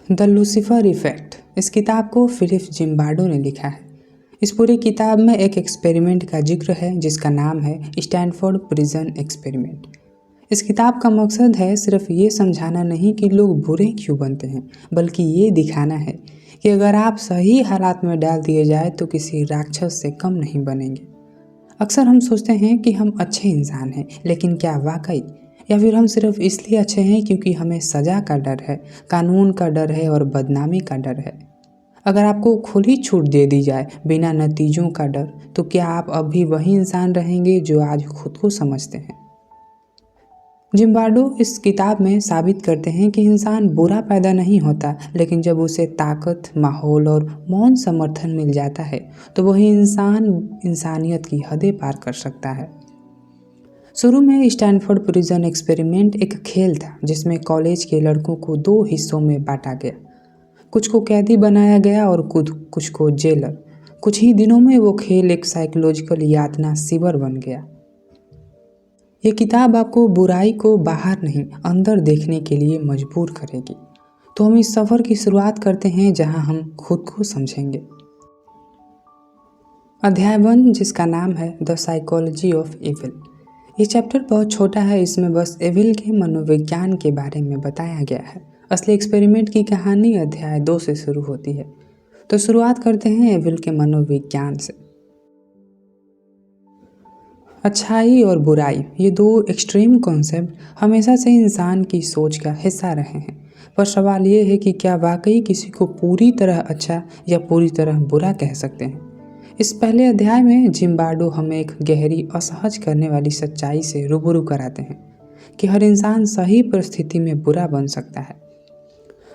The Lucifer effect. इस किताब को फिलिप जिम्बार्डो ने लिखा है। इस पूरी किताब में एक एक्सपेरिमेंट का जिक्र है जिसका नाम है स्टैनफोर्ड प्रिजन एक्सपेरिमेंट। इस किताब का मकसद है सिर्फ ये समझाना नहीं कि लोग बुरे क्यों बनते हैं, बल्कि ये दिखाना है कि अगर आप सही हालात में डाल दिए जाए तो किसी राक्षस से कम नहीं बनेंगे। अक्सर हम सोचते हैं कि हम अच्छे इंसान हैं, लेकिन क्या वाकई, या फिर हम सिर्फ इसलिए अच्छे हैं क्योंकि हमें सज़ा का डर है, कानून का डर है और बदनामी का डर है। अगर आपको खुली छूट दे दी जाए बिना नतीजों का डर, तो क्या आप अब भी वही इंसान रहेंगे जो आज खुद को समझते हैं? जिम्बार्डो इस किताब में साबित करते हैं कि इंसान बुरा पैदा नहीं होता, लेकिन जब उसे ताकत, माहौल और मौन समर्थन मिल जाता है तो वही इंसान इंसानियत की हदें पार कर सकता है। शुरू में स्टैनफोर्ड प्रिजन एक्सपेरिमेंट एक खेल था जिसमें कॉलेज के लड़कों को 2 हिस्सों में बांटा गया। कुछ को कैदी बनाया गया और कुछ को जेलर। कुछ ही दिनों में वो खेल एक साइकोलॉजिकल यातना शिविर बन गया। ये किताब आपको बुराई को बाहर नहीं, अंदर देखने के लिए मजबूर करेगी। तो हम इस सफ़र की शुरुआत करते हैं जहां हम खुद को समझेंगे। अध्याय 1, जिसका नाम है द साइकोलॉजी ऑफ एविल। ये चैप्टर बहुत छोटा है, इसमें बस एविल के मनोविज्ञान के बारे में बताया गया है। असली एक्सपेरिमेंट की कहानी अध्याय 2 से शुरू होती है। तो शुरुआत करते हैं एविल के मनोविज्ञान से। अच्छाई और बुराई, ये 2 एक्सट्रीम कॉन्सेप्ट हमेशा से इंसान की सोच का हिस्सा रहे हैं। पर सवाल ये है कि क्या वाकई किसी को पूरी तरह अच्छा या पूरी तरह बुरा कह सकते हैं? इस पहले अध्याय में जिम्बार्डो हमें एक गहरी, असहज करने वाली सच्चाई से रूबरू कराते हैं कि हर इंसान सही परिस्थिति में बुरा बन सकता है।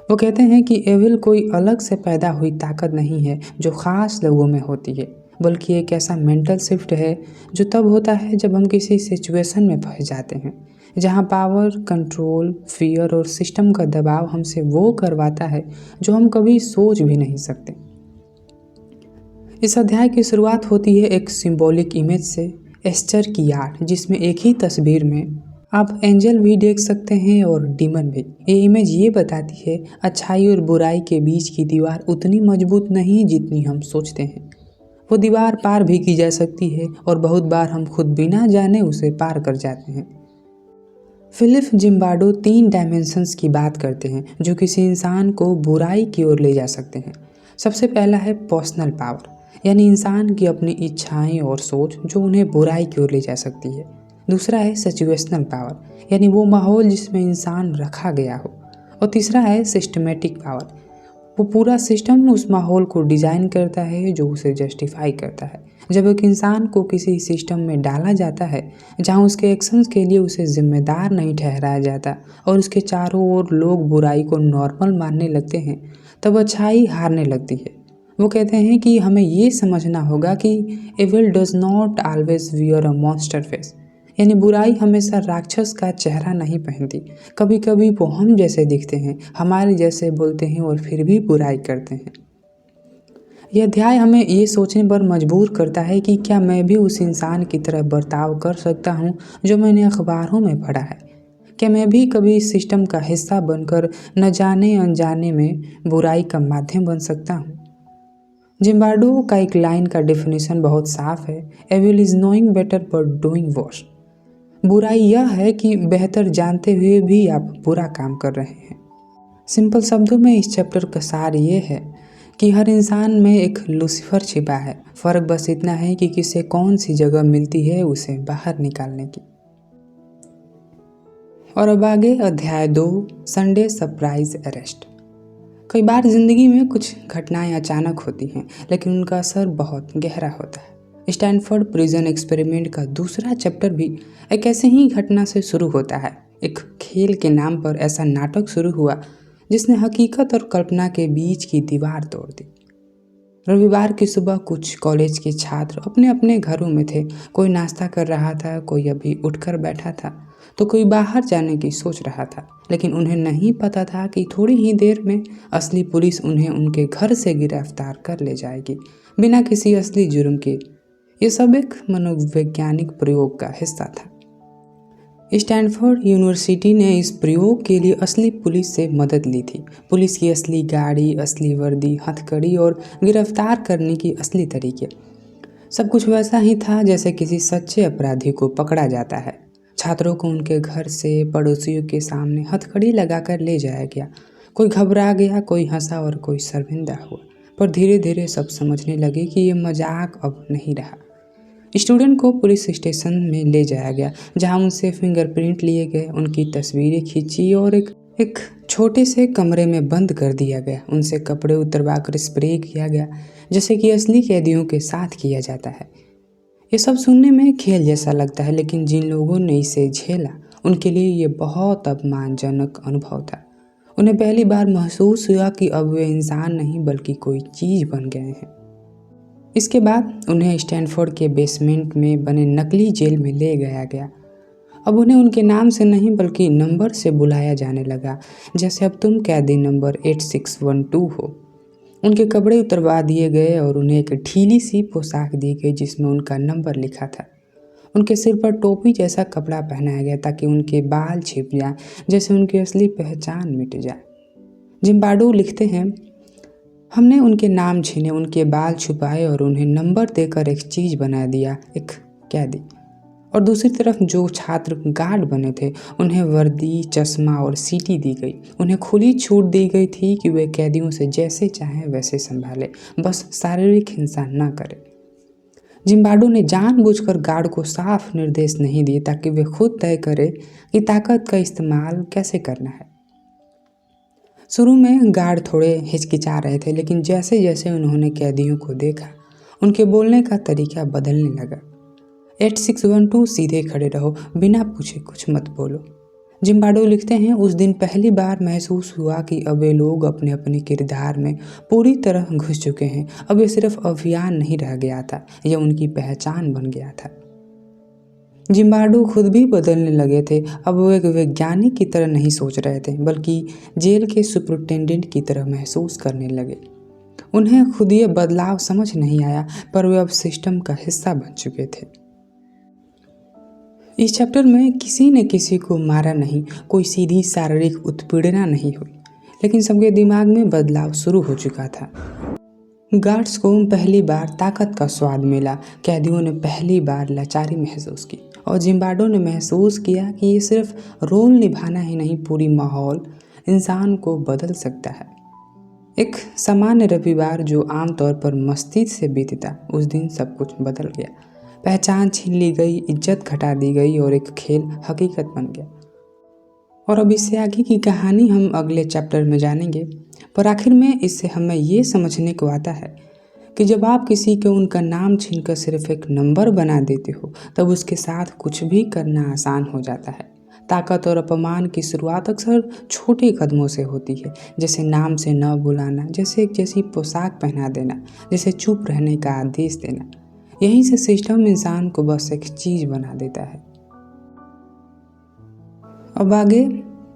वो कहते हैं कि एविल कोई अलग से पैदा हुई ताकत नहीं है जो ख़ास लोगों में होती है, बल्कि एक ऐसा मेंटल शिफ्ट है जो तब होता है जब हम किसी सिचुएशन में फंस जाते हैं जहां पावर, कंट्रोल, फियर और सिस्टम का दबाव हमसे वो करवाता है जो हम कभी सोच भी नहीं सकते। इस अध्याय की शुरुआत होती है एक सिंबॉलिक इमेज से, एस्टर की आर्ट, जिसमें एक ही तस्वीर में आप एंजल भी देख सकते हैं और डीमन भी। ये इमेज ये बताती है अच्छाई और बुराई के बीच की दीवार उतनी मजबूत नहीं जितनी हम सोचते हैं। वो दीवार पार भी की जा सकती है और बहुत बार हम खुद बिना जाने उसे पार कर जाते हैं। फिलिप जिम्बार्डो 3 डायमेंशंस की बात करते हैं जो किसी इंसान को बुराई की ओर ले जा सकते हैं। सबसे पहला है पर्सनल पावर, यानी इंसान की अपनी इच्छाएं और सोच जो उन्हें बुराई की ओर ले जा सकती है। दूसरा है सिचुएशनल पावर, यानी वो माहौल जिसमें इंसान रखा गया हो। और तीसरा है सिस्टमेटिक पावर, वो पूरा सिस्टम उस माहौल को डिज़ाइन करता है जो उसे जस्टिफाई करता है। जब एक इंसान को किसी सिस्टम में डाला जाता है जहां उसके एक्शंस के लिए उसे जिम्मेदार नहीं ठहराया जाता और उसके चारों ओर लोग बुराई को नॉर्मल मानने लगते हैं, तब अच्छाई हारने लगती है। वो कहते हैं कि हमें ये समझना होगा कि evil does not always wear a monster face, यानी बुराई हमेशा राक्षस का चेहरा नहीं पहनती। कभी कभी वो हम जैसे दिखते हैं, हमारे जैसे बोलते हैं और फिर भी बुराई करते हैं। यह अध्याय हमें ये सोचने पर मजबूर करता है कि क्या मैं भी उस इंसान की तरह बर्ताव कर सकता हूँ जो मैंने अखबारों में पढ़ा है? क्या मैं भी कभी इस सिस्टम का हिस्सा बनकर न जाने अनजाने में बुराई का माध्यम बन सकता हूँ? जिम्बार्डो का एक लाइन का डेफिनेशन बहुत साफ है, evil is knowing better but doing worse. बुराई यह है कि बेहतर जानते हुए भी आप बुरा काम कर रहे हैं। सिंपल शब्दों में इस चैप्टर का सार ये है कि हर इंसान में एक लूसीफर छिपा है, फ़र्क बस इतना है कि किसे कौन सी जगह मिलती है उसे बाहर निकालने की। और अब आगे अध्याय 2, संडे सरप्राइज अरेस्ट। कई बार ज़िंदगी में कुछ घटनाएं अचानक होती हैं, लेकिन उनका असर बहुत गहरा होता है। स्टैनफोर्ड प्रिजन एक्सपेरिमेंट का दूसरा चैप्टर भी एक ऐसे ही घटना से शुरू होता है। एक खेल के नाम पर ऐसा नाटक शुरू हुआ जिसने हकीकत और कल्पना के बीच की दीवार तोड़ दी। रविवार की सुबह कुछ कॉलेज के छात्र अपने अपने घरों में थे। कोई नाश्ता कर रहा था, कोई अभी उठकर बैठा था, तो कोई बाहर जाने की सोच रहा था। लेकिन उन्हें नहीं पता था कि थोड़ी ही देर में असली पुलिस उन्हें उनके घर से गिरफ्तार कर ले जाएगी, बिना किसी असली जुर्म के। ये सब एक मनोवैज्ञानिक प्रयोग का हिस्सा था। स्टैनफोर्ड यूनिवर्सिटी ने इस प्रयोग के लिए असली पुलिस से मदद ली थी। पुलिस की असली गाड़ी, असली वर्दी, हथकड़ी और गिरफ्तार करने की असली तरीके, सब कुछ वैसा ही था जैसे किसी सच्चे अपराधी को पकड़ा जाता है। छात्रों को उनके घर से पड़ोसियों के सामने हथकड़ी लगाकर ले जाया गया। कोई घबरा गया, कोई हंसा और कोई शर्मिंदा हुआ। पर धीरे धीरे सब समझने लगे कि ये मजाक अब नहीं रहा। स्टूडेंट को पुलिस स्टेशन में ले जाया गया, जहां उनसे फिंगरप्रिंट लिए गए, उनकी तस्वीरें खींची और एक छोटे से कमरे में बंद कर दिया गया। उनसे कपड़े उतरवा कर स्प्रे किया गया, जैसे कि असली कैदियों के साथ किया जाता है। ये सब सुनने में खेल जैसा लगता है, लेकिन जिन लोगों ने इसे झेला उनके लिए ये बहुत अपमानजनक अनुभव था। उन्हें पहली बार महसूस हुआ कि अब वे इंसान नहीं बल्कि कोई चीज़ बन गए हैं। इसके बाद उन्हें स्टैनफोर्ड के बेसमेंट में बने नकली जेल में ले गया गया। अब उन्हें उनके नाम से नहीं बल्कि नंबर से बुलाया जाने लगा, जैसे अब तुम कैदी नंबर 8612 हो। उनके कपड़े उतरवा दिए गए और उन्हें एक ढीली सी पोशाक दी गई जिसमें उनका नंबर लिखा था। उनके सिर पर टोपी जैसा कपड़ा पहनाया गया ताकि उनके बाल छिप जाएं, जैसे उनकी असली पहचान मिट जाए। जिम्बार्डो लिखते हैं, हमने उनके नाम छीने, उनके बाल छुपाए और उन्हें नंबर देकर एक चीज़ बना दिया, एक कैदी। और दूसरी तरफ जो छात्र गार्ड बने थे उन्हें वर्दी, चश्मा और सीटी दी गई। उन्हें खुली छूट दी गई थी कि वे कैदियों से जैसे चाहें वैसे संभाले, बस शारीरिक हिंसा न करें। जिम्बार्डो ने जानबूझकर गार्ड को साफ निर्देश नहीं दिए ताकि वे खुद तय करें कि ताकत का इस्तेमाल कैसे करना है। शुरू में गार्ड थोड़े हिचकिचा रहे थे, लेकिन जैसे जैसे उन्होंने कैदियों को देखा उनके बोलने का तरीका बदलने लगा। 8612 सीधे खड़े रहो, बिना पूछे कुछ मत बोलो। जिम्बार्डो लिखते हैं, उस दिन पहली बार महसूस हुआ कि अब वे लोग अपने अपने किरदार में पूरी तरह घुस चुके हैं। अब ये सिर्फ अभियान नहीं रह गया था, यह उनकी पहचान बन गया था। जिम्बार्डो खुद भी बदलने लगे थे। अब वो एक वैज्ञानिक की तरह नहीं सोच रहे थे, बल्कि जेल के सुपरिटेंडेंट की तरह महसूस करने लगे। उन्हें खुद ये बदलाव समझ नहीं आया, पर वे अब सिस्टम का हिस्सा बन चुके थे। इस चैप्टर में किसी ने किसी को मारा नहीं, कोई सीधी शारीरिक उत्पीड़ना नहीं हुई, लेकिन सबके दिमाग में बदलाव शुरू हो चुका था। गार्ड्स को पहली बार ताकत का स्वाद मिला, कैदियों ने पहली बार लाचारी महसूस की और जिम्बार्डो ने महसूस किया कि ये सिर्फ रोल निभाना ही नहीं, पूरी माहौल इंसान को बदल सकता है। एक सामान्य रविवार जो आमतौर पर मस्ती से बीतता, उस दिन सब कुछ बदल गया। पहचान छीन ली गई, इज्जत घटा दी गई और एक खेल हकीकत बन गया। और अब इससे आगे की कहानी हम अगले चैप्टर में जानेंगे, पर आखिर में इससे हमें ये समझने को आता है कि जब आप किसी को उनका नाम छीनकर सिर्फ एक नंबर बना देते हो, तब उसके साथ कुछ भी करना आसान हो जाता है। ताकत और अपमान की शुरुआत अक्सर छोटे कदमों से होती है, जैसे नाम से न बुलाना, जैसे एक जैसी पोशाक पहना देना, जैसे चुप रहने का आदेश देना। यहीं से सिस्टम इंसान को बस एक चीज बना देता है। अब आगे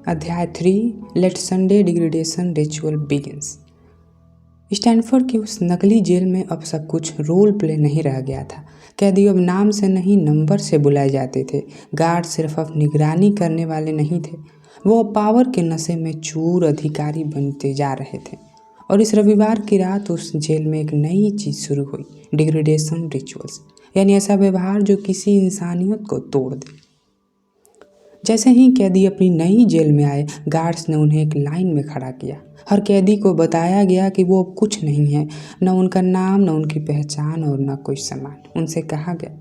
अध्याय 3, let Sunday degradation ritual begins. Stanford की उस नकली जेल में अब सब कुछ रोल प्ले नहीं रह गया था। कैदी अब नाम से नहीं नंबर से बुलाए जाते थे। गार्ड सिर्फ अब निगरानी करने वाले नहीं थे, वो अब पावर के नशे में चूर अधिकारी बनते जा रहे थे। और इस रविवार की रात उस जेल में एक नई चीज़ शुरू हुई, डिग्रेडेशन रिचुअल्स, यानी ऐसा व्यवहार जो किसी इंसानियत को तोड़ दे। जैसे ही कैदी अपनी नई जेल में आए, गार्ड्स ने उन्हें एक लाइन में खड़ा किया। हर कैदी को बताया गया कि वो अब कुछ नहीं है, न उनका नाम, न उनकी पहचान और न कोई सामान। उनसे कहा गया,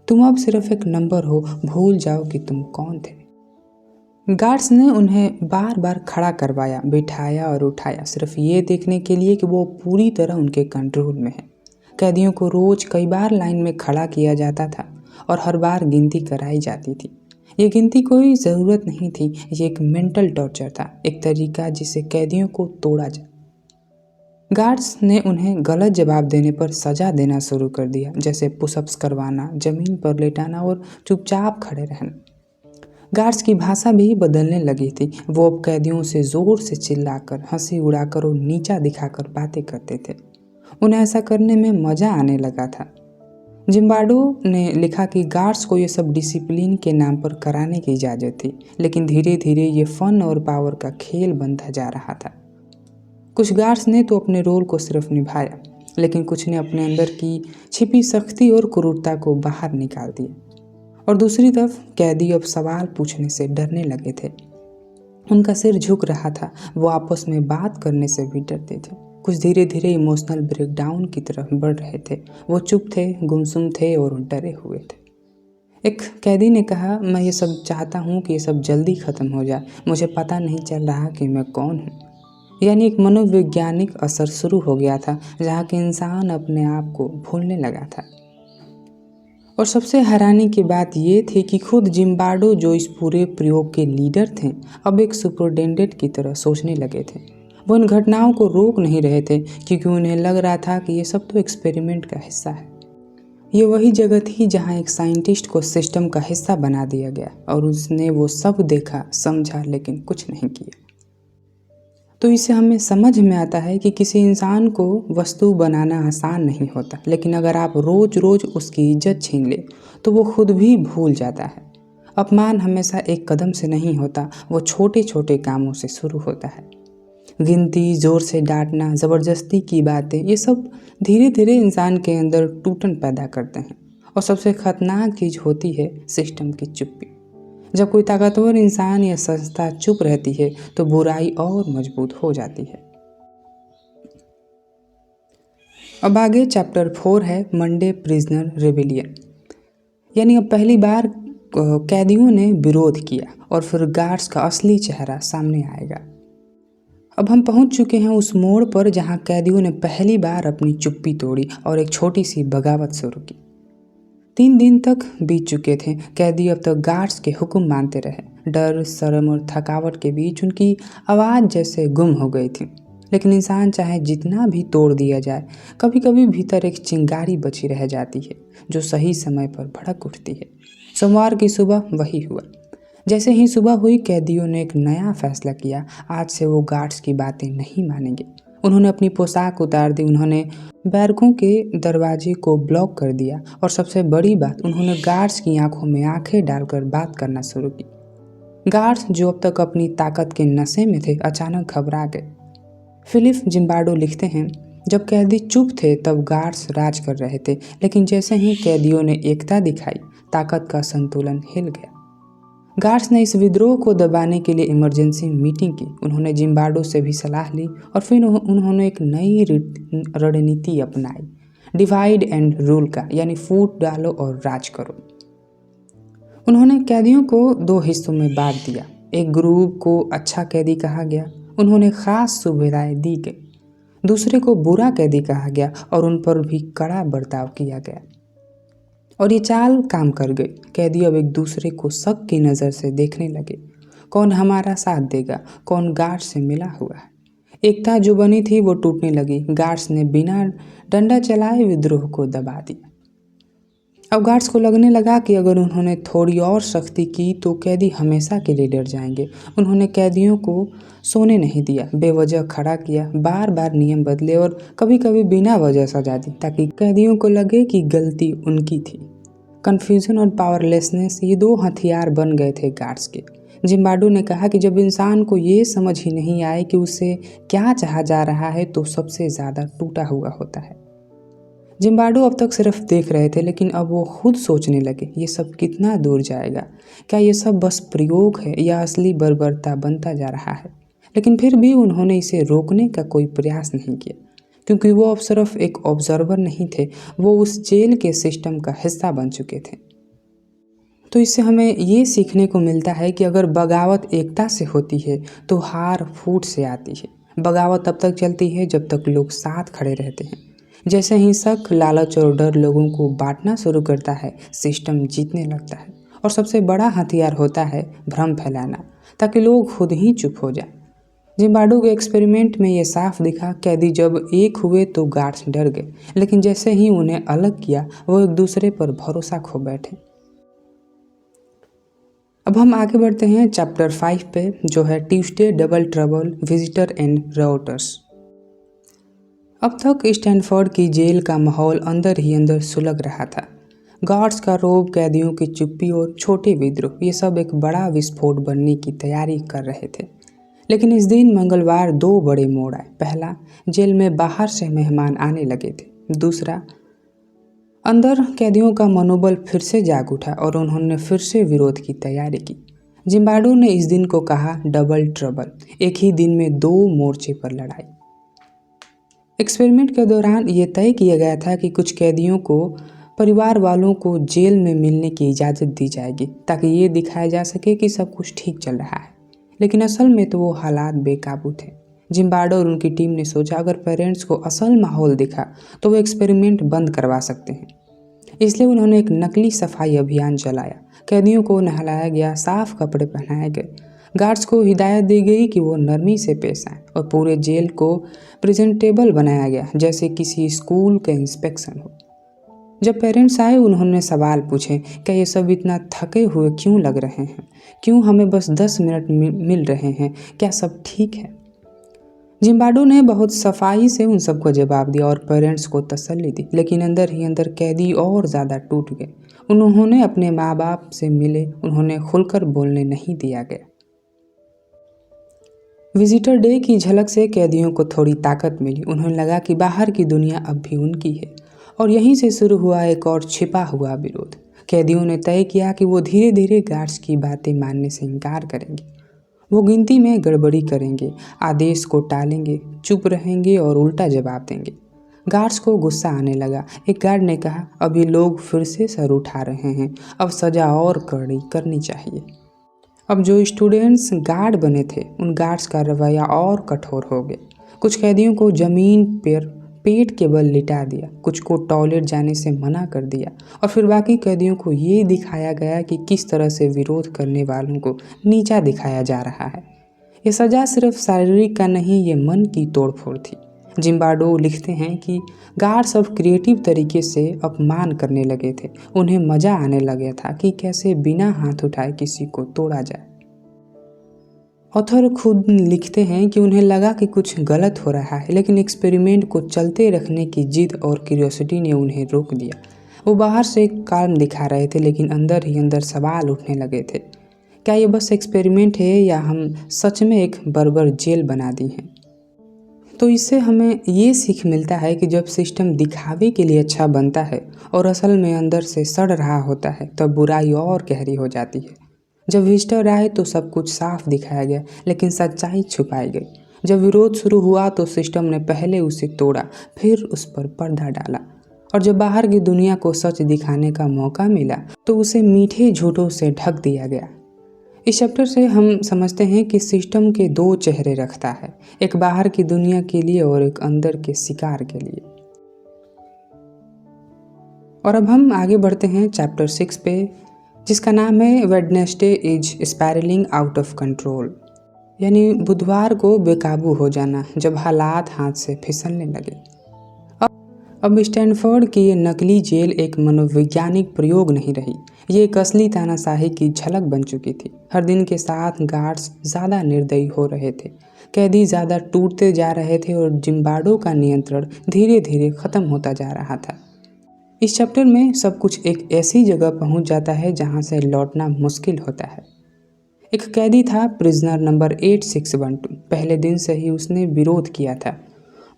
तुम अब सिर्फ एक नंबर हो, भूल जाओ कि तुम कौन थे। गार्ड्स ने उन्हें बार बार खड़ा करवाया, बिठाया और उठाया, सिर्फ ये देखने के लिए कि वो पूरी तरह उनके कंट्रोल में है। कैदियों को रोज कई बार लाइन में खड़ा किया जाता था और हर बार गिनती कराई जाती थी। ये गिनती कोई ज़रूरत नहीं थी, ये एक मेंटल टॉर्चर था, एक तरीका जिससे कैदियों को तोड़ा जाए। गार्ड्स ने उन्हें गलत जवाब देने पर सज़ा देना शुरू कर दिया, जैसे पुशअप्स करवाना, ज़मीन पर लेटाना और चुपचाप खड़े रहना। गार्ड्स की भाषा भी बदलने लगी थी। वो अब कैदियों से ज़ोर से चिल्लाकर, हंसी उड़ाकर और नीचा दिखाकर बातें करते थे। उन्हें ऐसा करने में मज़ा आने लगा था। जिम्बार्डो ने लिखा कि गार्ड्स को ये सब डिसिप्लिन के नाम पर कराने की इजाज़त थी, लेकिन धीरे धीरे ये फन और पावर का खेल बनता जा रहा था। कुछ गार्ड्स ने तो अपने रोल को सिर्फ निभाया, लेकिन कुछ ने अपने अंदर की छिपी सख्ती और क्रूरता को बाहर निकाल दिया। और दूसरी तरफ कैदी अब सवाल पूछने से डरने लगे थे। उनका सिर झुक रहा था, वो आपस में बात करने से भी डरते थे। कुछ धीरे धीरे इमोशनल ब्रेकडाउन की तरफ बढ़ रहे थे। वो चुप थे, गुमसुम थे और डरे हुए थे। एक कैदी ने कहा, मैं ये सब चाहता हूँ कि ये सब जल्दी ख़त्म हो जाए। मुझे पता नहीं चल रहा कि मैं कौन हूँ। यानी एक मनोवैज्ञानिक असर शुरू हो गया था, जहाँ के इंसान अपने आप को भूलने लगा था। और सबसे हैरानी की बात ये थी कि खुद जिम्बार्डो, जो इस पूरे प्रयोग के लीडर थे, अब एक सुपरिटेंडेंट की तरह सोचने लगे थे। वो इन घटनाओं को रोक नहीं रहे थे, क्योंकि उन्हें लग रहा था कि ये सब तो एक्सपेरिमेंट का हिस्सा है। ये वही जगह थी जहाँ एक साइंटिस्ट को सिस्टम का हिस्सा बना दिया गया और उसने वो सब देखा, समझा, लेकिन कुछ नहीं किया। तो इससे हमें समझ में आता है कि किसी इंसान को वस्तु बनाना आसान नहीं होता, लेकिन अगर आप रोज़ रोज़ उसकी इज्जत छीन ले तो वो खुद भी भूल जाता है। अपमान हमेशा एक कदम से नहीं होता, वो छोटे छोटे कामों से शुरू होता है। गिनती, ज़ोर से डांटना, ज़बरदस्ती की बातें, ये सब धीरे धीरे इंसान के अंदर टूटन पैदा करते हैं। और सबसे खतरनाक चीज़ होती है सिस्टम की चुप्पी। जब कोई ताकतवर इंसान या संस्था चुप रहती है तो बुराई और मजबूत हो जाती है। अब आगे चैप्टर 4 है मंडे प्रिजनर रेबिलियन। यानी अब पहली बार कैदियों ने विरोध किया और फिर गार्ड्स का असली चेहरा सामने आएगा। अब हम पहुंच चुके हैं उस मोड़ पर जहां कैदियों ने पहली बार अपनी चुप्पी तोड़ी और एक छोटी सी बगावत शुरू की। 3 दिन तक बीत चुके थे। कैदी अब तक गार्ड्स के हुक्म मानते रहे। डर, शर्म और थकावट के बीच उनकी आवाज़ जैसे गुम हो गई थी। लेकिन इंसान चाहे जितना भी तोड़ दिया जाए, कभी कभी भीतर एक चिंगारी बची रह जाती है, जो सही समय पर भड़क उठती है। सोमवार की सुबह वही हुआ। जैसे ही सुबह हुई, कैदियों ने एक नया फैसला किया। आज से वो गार्ड्स की बातें नहीं मानेंगे। उन्होंने अपनी पोशाक उतार दी, उन्होंने बैरकों के दरवाजे को ब्लॉक कर दिया और सबसे बड़ी बात, उन्होंने गार्ड्स की आंखों में आंखें डालकर बात करना शुरू की। गार्ड्स, जो अब तक अपनी ताकत के नशे में थे, अचानक घबरा गए। फिलिप जिम्बार्डो लिखते हैं, जब कैदी चुप थे तब गार्ड्स राज कर रहे थे, लेकिन जैसे ही कैदियों ने एकता दिखाई, ताकत का संतुलन हिल गया। गार्ड्स ने इस विद्रोह को दबाने के लिए इमरजेंसी मीटिंग की। उन्होंने जिम्बार्डो से भी सलाह ली और फिर उन्होंने एक नई रणनीति अपनाई, डिवाइड एंड रूल का, यानी फूट डालो और राज करो। उन्होंने कैदियों को 2 हिस्सों में बांट दिया। एक ग्रुप को अच्छा कैदी कहा गया, उन्होंने खास सुविधाएं दी गई। दूसरे को बुरा कैदी कहा गया और उन पर भी कड़ा बर्ताव किया गया। और ये चाल काम कर गई। कैदी अब एक दूसरे को शक की नज़र से देखने लगे। कौन हमारा साथ देगा, कौन गार्ड्स से मिला हुआ है। एकता जो बनी थी वो टूटने लगी। गार्ड्स ने बिना डंडा चलाए विद्रोह को दबा दिया। अब गार्ड्स को लगने लगा कि अगर उन्होंने थोड़ी और सख्ती की तो कैदी हमेशा के लिए डर जाएंगे। उन्होंने कैदियों को सोने नहीं दिया, बेवजह खड़ा किया, बार बार नियम बदले और कभी कभी बिना वजह सजा दी, ताकि कैदियों को लगे कि गलती उनकी थी। कन्फ्यूजन और पावरलेसनेस, ये 2 हथियार बन गए थे गार्ड्स के। जिम्बार्डो ने कहा कि जब इंसान को ये समझ ही नहीं आए कि उसे क्या चाहा जा रहा है, तो सबसे ज़्यादा टूटा हुआ होता है। जिम्बार्डो अब तक सिर्फ देख रहे थे, लेकिन अब वो खुद सोचने लगे, ये सब कितना दूर जाएगा। क्या ये सब बस प्रयोग है या असली बर्बरता बनता जा रहा है। लेकिन फिर भी उन्होंने इसे रोकने का कोई प्रयास नहीं किया, क्योंकि वो अब सिर्फ एक ऑब्जर्वर नहीं थे, वो उस जेल के सिस्टम का हिस्सा बन चुके थे। तो इससे हमें ये सीखने को मिलता है कि अगर बगावत एकता से होती है तो हार फूट से आती है। बगावत तब तक चलती है जब तक लोग साथ खड़े रहते हैं। जैसे ही शक, लालच और डर लोगों को बांटना शुरू करता है, सिस्टम जीतने लगता है। और सबसे बड़ा हथियार होता है भ्रम फैलाना, ताकि लोग खुद ही चुप हो जाए। जिम्बार्डो के एक्सपेरिमेंट में ये साफ दिखा। कैदी जब एक हुए तो गार्ड्स डर गए, लेकिन जैसे ही उन्हें अलग किया, वो एक दूसरे पर भरोसा खो बैठे। अब हम आगे बढ़ते हैं चैप्टर 5 पे, जो है Tuesday, double trouble, visitor and routers. अब तक स्टैनफोर्ड की जेल का माहौल अंदर ही अंदर सुलग रहा था। गार्ड्स का रोब, कैदियों की चुप्पी और छोटे विद्रोह, ये सब एक बड़ा विस्फोट बनने की तैयारी कर रहे थे। लेकिन इस दिन मंगलवार दो बड़े मोड़ आए। पहला, जेल में बाहर से मेहमान आने लगे थे। दूसरा, अंदर कैदियों का मनोबल फिर से जाग उठा और उन्होंने फिर से विरोध की तैयारी की। जिम्बार्डो ने इस दिन को कहा डबल ट्रबल, एक ही दिन में दो मोर्चे पर लड़ाई। एक्सपेरिमेंट के दौरान ये तय किया गया था कि कुछ कैदियों को परिवार वालों को जेल में मिलने की इजाज़त दी जाएगी ताकि ये दिखाया जा सके कि सब कुछ ठीक चल रहा है। लेकिन असल में तो वो हालात बेकाबू थे। जिम्बार्डो और उनकी टीम ने सोचा अगर पेरेंट्स को असल माहौल दिखा तो वो एक्सपेरिमेंट बंद करवा सकते हैं। इसलिए उन्होंने एक नकली सफाई अभियान चलाया। कैदियों को नहलाया गया, साफ कपड़े पहनाए गए, गार्ड्स को हिदायत दी गई कि वो नरमी से पेश आए और पूरे जेल को प्रेजेंटेबल बनाया गया जैसे किसी स्कूल का इंस्पेक्शन हो। जब पेरेंट्स आए उन्होंने सवाल पूछे, क्या ये सब इतना थके हुए क्यों लग रहे हैं? क्यों हमें बस 10 मिनट मिल रहे हैं? क्या सब ठीक है? जिम्बार्डो ने बहुत सफाई से उन सबको जवाब दिया और पेरेंट्स को तसल्ली दी। लेकिन अंदर ही अंदर कैदी और ज़्यादा टूट गए। उन्होंने अपने माँ बाप से मिले, उन्होंने खुलकर बोलने नहीं दिया गया। विजिटर डे की झलक से कैदियों को थोड़ी ताकत मिली। उन्हें लगा कि बाहर की दुनिया अब भी उनकी है। और यहीं से शुरू हुआ एक और छिपा हुआ विरोध। कैदियों ने तय किया कि वो धीरे धीरे गार्ड्स की बातें मानने से इनकार करेंगे। वो गिनती में गड़बड़ी करेंगे, आदेश को टालेंगे, चुप रहेंगे और उल्टा जवाब देंगे। गार्ड्स को गुस्सा आने लगा। एक गार्ड ने कहा, अभी लोग फिर से सर उठा रहे हैं, अब सज़ा और कड़ी करनी चाहिए। अब जो स्टूडेंट्स गार्ड बने थे उन गार्ड्स का रवैया और कठोर हो गया। कुछ कैदियों को ज़मीन पर पेट के बल लिटा दिया, कुछ को टॉयलेट जाने से मना कर दिया और फिर बाकी कैदियों को ये दिखाया गया कि किस तरह से विरोध करने वालों को नीचा दिखाया जा रहा है। ये सज़ा सिर्फ शारीरिक का नहीं, ये मन की तोड़फोड़ थी। जिम्बार्डो लिखते हैं कि गार्ड्स अब क्रिएटिव तरीके से अपमान करने लगे थे। उन्हें मज़ा आने लगा था कि कैसे बिना हाथ उठाए किसी को तोड़ा जाए। ऑथर खुद लिखते हैं कि उन्हें लगा कि कुछ गलत हो रहा है, लेकिन एक्सपेरिमेंट को चलते रखने की जिद और क्यूरियोसिटी ने उन्हें रोक दिया। वो बाहर से काम दिखा रहे थे लेकिन अंदर ही अंदर सवाल उठने लगे थे। क्या ये बस एक्सपेरिमेंट है या हम सच में एक बर्बर जेल बना दी हैं? तो इससे हमें ये सीख मिलता है कि जब सिस्टम दिखावे के लिए अच्छा बनता है और असल में अंदर से सड़ रहा होता है तब बुराई और गहरी हो जाती है। जब विजिटर आए तो सब कुछ साफ दिखाया गया लेकिन सच्चाई छुपाई गई। जब विरोध शुरू हुआ तो सिस्टम ने पहले उसे तोड़ा, फिर उस पर पर्दा डाला और जब बाहर की दुनिया को सच दिखाने का मौका मिला तो उसे मीठे झूठों से ढक दिया गया। इस चैप्टर से हम समझते हैं कि सिस्टम के दो चेहरे रखता है, एक बाहर की दुनिया के लिए और एक अंदर के शिकार के लिए। और अब हम आगे बढ़ते हैं चैप्टर 6 पे, जिसका नाम है Wednesday is spiralling out of control, यानी बुधवार को बेकाबू हो जाना, जब हालात हाथ से फिसलने लगे। अब स्टैनफोर्ड की ये नकली जेल एक मनोवैज्ञानिक प्रयोग नहीं रही, ये एक असली तानाशाही की झलक बन चुकी थी। हर दिन के साथ गार्ड्स ज़्यादा निर्दयी हो रहे थे, कैदी ज़्यादा टूटते जा रहे थे और जिम्बार्डो का नियंत्रण धीरे धीरे ख़त्म होता जा रहा था। इस चैप्टर में सब कुछ एक ऐसी जगह पहुंच जाता है जहां से लौटना मुश्किल होता है। एक कैदी था, प्रिजनर नंबर 8612। पहले दिन से ही उसने विरोध किया था।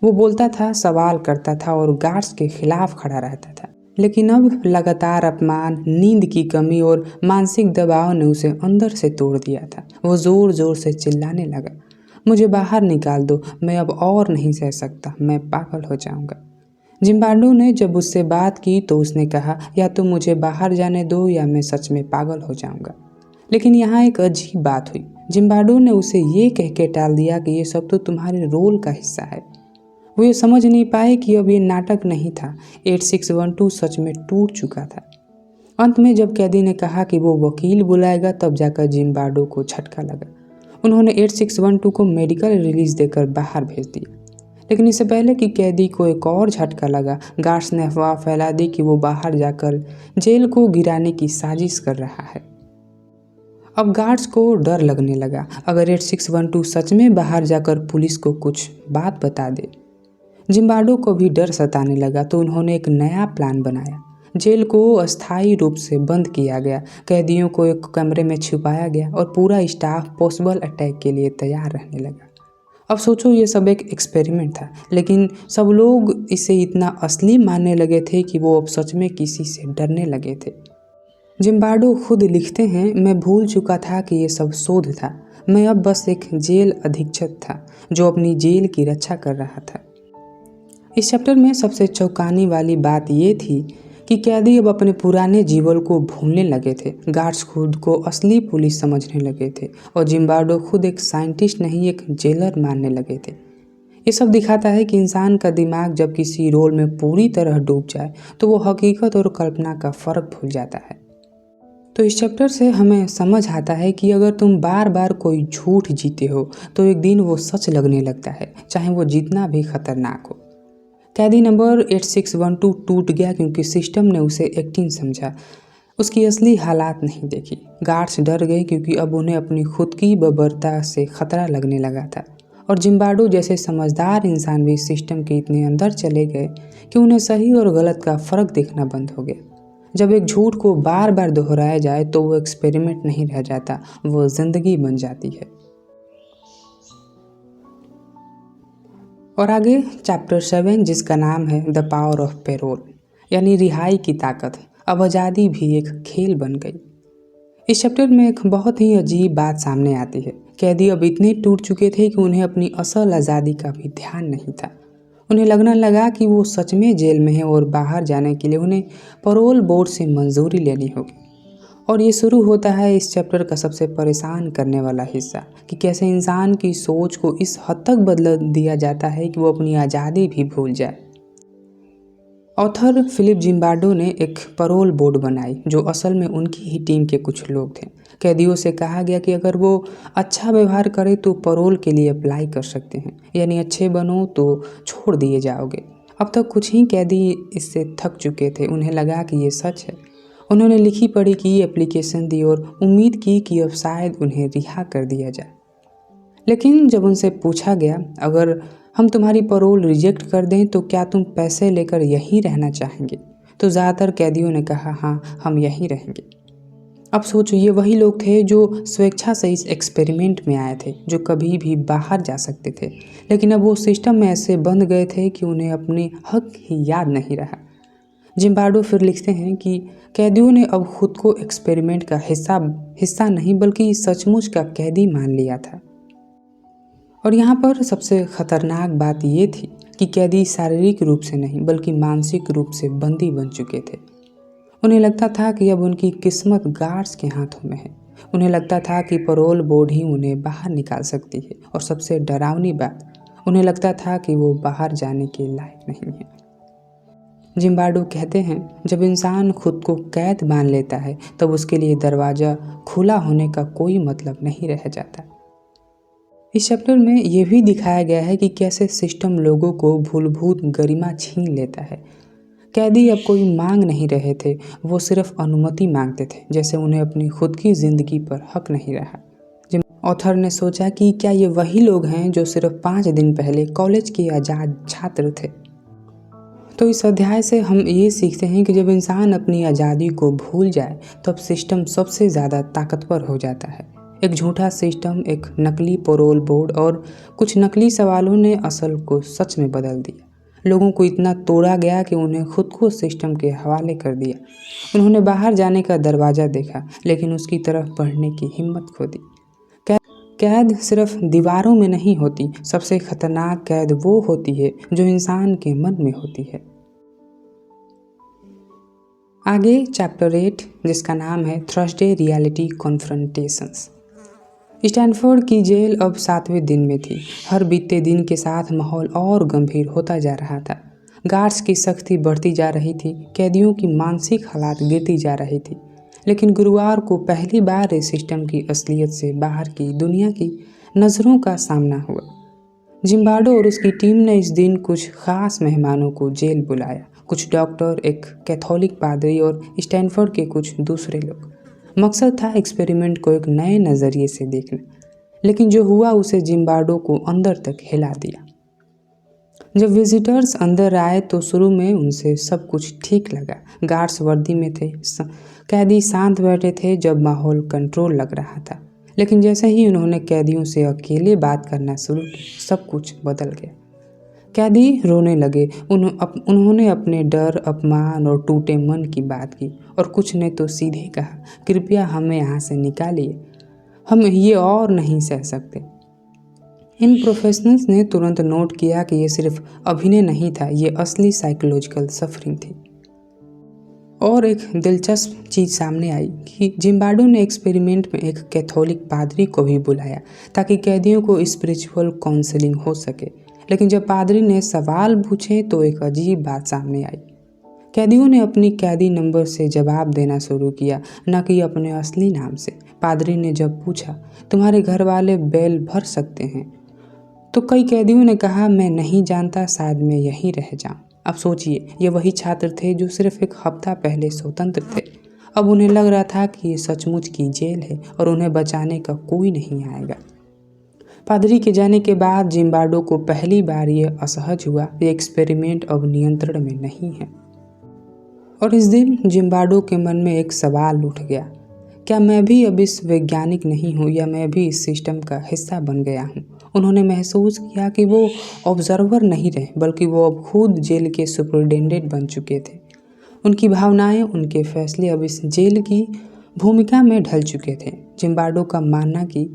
वो बोलता था, सवाल करता था और गार्ड्स के खिलाफ खड़ा रहता था। लेकिन अब लगातार अपमान, नींद की कमी और मानसिक दबाव ने उसे अंदर से तोड़ दिया था। वो ज़ोर ज़ोर से चिल्लाने लगा, मुझे बाहर निकाल दो, मैं अब और नहीं सह सकता, मैं पागल हो जाऊंगा। जिम्बार्डो ने जब उससे बात की तो उसने कहा, या तो मुझे बाहर जाने दो या मैं सच में पागल हो जाऊंगा। लेकिन यहाँ एक अजीब बात हुई। जिम्बार्डो ने उसे ये कह के टाल दिया कि ये सब तो तुम्हारे रोल का हिस्सा है। वो ये समझ नहीं पाए कि अब ये नाटक नहीं था, 8612 सच में टूट चुका था। अंत में जब कैदी ने कहा कि वो वकील बुलाएगा तब जाकर जिम्बार्डो को झटका लगा। उन्होंने 8612 को मेडिकल रिलीज देकर बाहर भेज दिया। लेकिन इससे पहले कि कैदी को एक और झटका लगा, गार्ड्स ने अफवाह फैला दी कि वो बाहर जाकर जेल को गिराने की साजिश कर रहा है। अब गार्ड्स को डर लगने लगा, अगर 8612 सच में बाहर जाकर पुलिस को कुछ बात बता दे। जिम्बार्डो को भी डर सताने लगा तो उन्होंने एक नया प्लान बनाया। जेल को अस्थायी रूप से बंद किया गया, कैदियों को एक कमरे में छुपाया गया और पूरा स्टाफ पॉसिबल अटैक के लिए तैयार रहने लगा। अब सोचो, ये सब एक एक्सपेरिमेंट था, लेकिन सब लोग इसे इतना असली मानने लगे थे कि वो अब सच में किसी से डरने लगे थे। जिम्बार्डो खुद लिखते हैं, मैं भूल चुका था कि ये सब शोध था। मैं अब बस एक जेल अधीक्षक था जो अपनी जेल की रक्षा कर रहा था। इस चैप्टर में सबसे चौंकाने वाली बात ये थी कि कैदी अब अपने पुराने जीवन को भूलने लगे थे। गार्ड्स खुद को असली पुलिस समझने लगे थे और जिम्बार्डो खुद एक साइंटिस्ट नहीं, एक जेलर मानने लगे थे। ये सब दिखाता है कि इंसान का दिमाग जब किसी रोल में पूरी तरह डूब जाए तो वो हकीकत और कल्पना का फ़र्क भूल जाता है। तो इस चैप्टर से हमें समझ आता है कि अगर तुम बार बार कोई झूठ जीते हो तो एक दिन वो सच लगने लगता है, चाहे वो जितना भी खतरनाक हो। कैदी नंबर 8612 टूट गया क्योंकि सिस्टम ने उसे एक्टिंग समझा, उसकी असली हालात नहीं देखी। गार्ड्स डर गए क्योंकि अब उन्हें अपनी खुद की बर्बरता से खतरा लगने लगा था। और जिम्बार्डो जैसे समझदार इंसान भी सिस्टम के इतने अंदर चले गए कि उन्हें सही और गलत का फ़र्क दिखना बंद हो गया। जब एक झूठ को बार बार दोहराया जाए तो वो एक्सपेरिमेंट नहीं रह जाता, वो ज़िंदगी बन जाती है। और आगे चैप्टर 7 जिसका नाम है द पावर ऑफ पेरोल, यानी रिहाई की ताकत। अब आज़ादी भी एक खेल बन गई। इस चैप्टर में एक बहुत ही अजीब बात सामने आती है। कैदी अब इतने टूट चुके थे कि उन्हें अपनी असल आज़ादी का भी ध्यान नहीं था। उन्हें लगने लगा कि वो सच में जेल में है और बाहर जाने के लिए उन्हें पैरोल बोर्ड से मंजूरी लेनी होगी। और ये शुरू होता है इस चैप्टर का सबसे परेशान करने वाला हिस्सा कि कैसे इंसान की सोच को इस हद तक बदल दिया जाता है कि वो अपनी आज़ादी भी भूल जाए। ऑथर फिलिप जिम्बार्डो ने एक पैरोल बोर्ड बनाई जो असल में उनकी ही टीम के कुछ लोग थे। कैदियों से कहा गया कि अगर वो अच्छा व्यवहार करे तो पैरोल के लिए अप्लाई कर सकते हैं, यानी अच्छे बनो तो छोड़ दिए जाओगे। अब तक कुछ ही कैदी इससे थक चुके थे, उन्हें लगा कि ये सच है। उन्होंने लिखी पढ़ी की एप्लीकेशन दी और उम्मीद की कि अब शायद उन्हें रिहा कर दिया जाए। लेकिन जब उनसे पूछा गया, अगर हम तुम्हारी पैरोल रिजेक्ट कर दें तो क्या तुम पैसे लेकर यहीं रहना चाहेंगे, तो ज़्यादातर कैदियों ने कहा हाँ, हम यहीं रहेंगे। अब सोचो, ये वही लोग थे जो स्वेच्छा से इस एक्सपेरिमेंट में आए थे, जो कभी भी बाहर जा सकते थे, लेकिन अब वो सिस्टम में ऐसे बंध गए थे कि उन्हें अपने हक ही याद नहीं रहा। जिम्बार्डो फिर लिखते हैं कि कैदियों ने अब खुद को एक्सपेरिमेंट का हिस्सा नहीं बल्कि सचमुच का कैदी मान लिया था। और यहाँ पर सबसे खतरनाक बात ये थी कि कैदी शारीरिक रूप से नहीं बल्कि मानसिक रूप से बंदी बन चुके थे। उन्हें लगता था कि अब उनकी किस्मत गार्ड्स के हाथों में है। उन्हें लगता था कि पैरोल बोर्ड ही उन्हें बाहर निकाल सकती है, और सबसे डरावनी बात, उन्हें लगता था कि वो बाहर जाने के लायक नहीं है। जिम्बार्डो कहते हैं, जब इंसान खुद को कैद मान लेता है तब उसके लिए दरवाज़ा खुला होने का कोई मतलब नहीं रह जाता। इस चैप्टर में यह भी दिखाया गया है कि कैसे सिस्टम लोगों को मूलभूत गरिमा छीन लेता है। कैदी अब कोई मांग नहीं रहे थे, वो सिर्फ अनुमति मांगते थे, जैसे उन्हें अपनी खुद की ज़िंदगी पर हक नहीं रहा। ऑथर ने सोचा कि क्या ये वही लोग हैं जो सिर्फ 5 दिन पहले कॉलेज के आज़ाद छात्र थे। तो इस अध्याय से हम ये सीखते हैं कि जब इंसान अपनी आज़ादी को भूल जाए तब सिस्टम सबसे ज़्यादा ताकतवर हो जाता है। एक झूठा सिस्टम, एक नकली पैरोल बोर्ड और कुछ नकली सवालों ने असल को सच में बदल दिया। लोगों को इतना तोड़ा गया कि उन्हें खुद को सिस्टम के हवाले कर दिया। उन्होंने बाहर जाने का दरवाज़ा देखा लेकिन उसकी तरफ बढ़ने की हिम्मत खो दी। कैद सिर्फ दीवारों में नहीं होती, सबसे खतरनाक कैद वो होती है जो इंसान के मन में होती है। आगे चैप्टर 8 जिसका नाम है थर्सडे रियलिटी कॉन्फ्रंटेशंस। स्टैनफोर्ड की जेल अब 7वें दिन में थी। हर बीतते दिन के साथ माहौल और गंभीर होता जा रहा था। गार्ड्स की सख्ती बढ़ती जा रही थी, कैदियों की मानसिक हालात गिरती जा रही थी। लेकिन गुरुवार को पहली बार इस सिस्टम की असलियत से बाहर की दुनिया की नज़रों का सामना हुआ। जिम्बार्डो और उसकी टीम ने इस दिन कुछ खास मेहमानों को जेल बुलाया, कुछ डॉक्टर, एक कैथोलिक पादरी और स्टैनफोर्ड के कुछ दूसरे लोग। मकसद था एक्सपेरिमेंट को एक नए नज़रिए से देखना, लेकिन जो हुआ उसे जिम्बार्डो को अंदर तक हिला दिया। जब विजिटर्स अंदर आए तो शुरू में उनसे सब कुछ ठीक लगा। गार्ड्स वर्दी में थे, कैदी शांत बैठे थे जब माहौल कंट्रोल लग रहा था। लेकिन जैसे ही उन्होंने कैदियों से अकेले बात करना शुरू की, सब कुछ बदल गया। कैदी रोने लगे। उन्होंने अपने डर, अपमान और टूटे मन की बात की, और कुछ ने तो सीधे कहा, कृपया हमें यहाँ से निकालिए, हम ये और नहीं सह सकते। इन प्रोफेशनल्स ने तुरंत नोट किया कि ये सिर्फ अभिनय नहीं था, ये असली साइकोलॉजिकल सफरिंग थी। और एक दिलचस्प चीज़ सामने आई कि जिम्बार्डो ने एक्सपेरिमेंट में एक कैथोलिक पादरी को भी बुलाया ताकि कैदियों को स्पिरिचुअल काउंसलिंग हो सके। लेकिन जब पादरी ने सवाल पूछे तो एक अजीब बात सामने आई। कैदियों ने अपनी कैदी नंबर से जवाब देना शुरू किया, न कि अपने असली नाम से। पादरी ने जब पूछा, तुम्हारे घर वाले बेल भर सकते हैं, तो कई कैदियों ने कहा, मैं नहीं जानता, शायद मैं यहीं रह जाऊं। अब सोचिए, ये वही छात्र थे जो सिर्फ एक हफ्ता पहले स्वतंत्र थे। अब उन्हें लग रहा था कि ये सचमुच की जेल है और उन्हें बचाने का कोई नहीं आएगा। पादरी के जाने के बाद जिम्बार्डो को पहली बार ये असहज हुआ, ये एक्सपेरिमेंट अब नियंत्रण में नहीं है। और इस दिन जिम्बार्डो के मन में एक सवाल उठ गया, क्या मैं भी अब इस वैज्ञानिक नहीं हूँ, या मैं भी इस सिस्टम का हिस्सा बन गया हूँ? उन्होंने महसूस किया कि वो ऑब्जर्वर नहीं रहे, बल्कि वो अब खुद जेल के सुपरिटेंडेंट बन चुके थे। उनकी भावनाएं, उनके फैसले अब इस जेल की भूमिका में ढल चुके थे। जिम्बार्डो का मानना कि